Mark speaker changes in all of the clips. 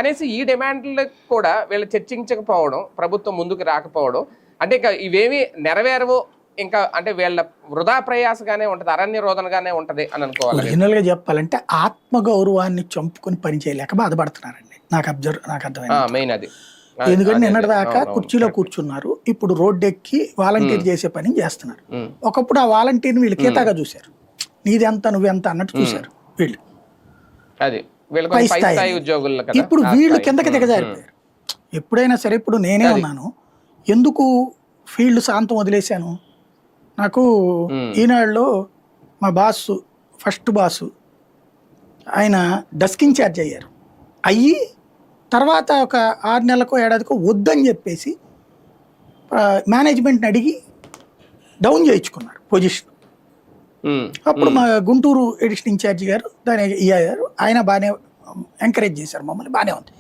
Speaker 1: కనీసం ఈ డిమాండ్లు కూడా వీళ్ళు చర్చించకపోవడం, ప్రభుత్వం ముందుకు రాకపోవడం, అంటే ఇంకా ఇవేమి నెరవేరవు, ఇంకా అంటే వీళ్ళ వృధా ప్రయాసగానే ఉంటుంది, అరణ్య రోదనగానే ఉంటది అని అనుకోవాలి.
Speaker 2: ఒరిజినల్ గా చెప్పాలంటే ఆత్మగౌరవాన్ని చంపుకొని పని చేయలేక బాధపడుతున్నారండి. నాకు అర్థమైంది
Speaker 1: మెయిన్ అది.
Speaker 2: ఎందుకంటే నిన్నటిదాకా కుర్చీలో కూర్చున్నారు, ఇప్పుడు రోడ్డు ఎక్కి వాలంటీర్ చేసే పని చేస్తున్నారు. ఒకప్పుడు ఆ వాలంటీర్ని వీళ్ళు కీతాగా చూశారు, నీదెంత నువ్వెంత అన్నట్టు చూశారు వీళ్ళు,
Speaker 1: అది పై స్థాయి ఉద్యోగులు.
Speaker 2: ఇప్పుడు వీళ్ళు కిందకి దిగజారిపోయారు. ఎప్పుడైనా సరే, ఇప్పుడు నేనే ఉన్నాను, ఎందుకు ఫీల్డ్ శాంతం వదిలేశాను, నాకు ఈనాడులో మా బాసు, ఫస్ట్ బాసు ఆయన డెస్క్ ఇన్ఛార్జ్ అయ్యారు. అయ్యి తర్వాత ఒక 6 నెలలకో ఏడాదికో వద్దని చెప్పేసి మేనేజ్మెంట్ని అడిగి డౌన్ చేయించుకున్నారు పొజిషన్. అప్పుడు మా గుంటూరు ఎడిషన్ ఇన్ఛార్జి గారు దాని అయ్యారు, ఆయన బాగానే ఎంకరేజ్ చేశారు మమ్మల్ని, బాగానే ఉంది.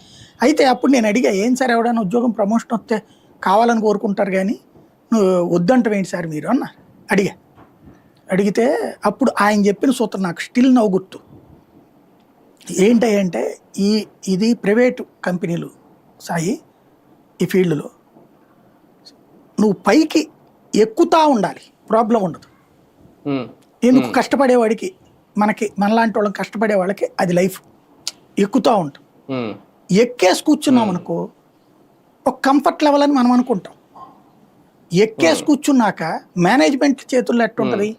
Speaker 2: అయితే అప్పుడు నేను అడిగా, ఏం సార్ ఎవడైనా ఉద్యోగం ప్రమోషన్ వస్తే కావాలని కోరుకుంటారు కానీ నువ్వు వద్దంటావేంటి సార్ మీరు అన్నారు. అడిగితే అప్పుడు ఆయన చెప్పిన సూత్రం నాకు స్టిల్ నవ్వు గుర్తు. ఏంటంటే ఇది ప్రైవేటు కంపెనీలు సాయి, ఈ ఫీల్డ్లో నువ్వు పైకి ఎక్కుతా ఉండాలి, ప్రాబ్లం ఉండదు. ఎందుకు కష్టపడేవాడికి, మనలాంటి వాళ్ళకి కష్టపడే వాళ్ళకి అది లైఫ్, ఎక్కుతూ ఉంటాం. ఎక్కేసి కూర్చున్నాం అనుకో ఒక కంఫర్ట్ లెవెల్ అని మనం అనుకుంటాం. ఎక్కేసి కూర్చున్నాక మేనేజ్మెంట్ చేతుల్లో ఎట్టుంటుంది,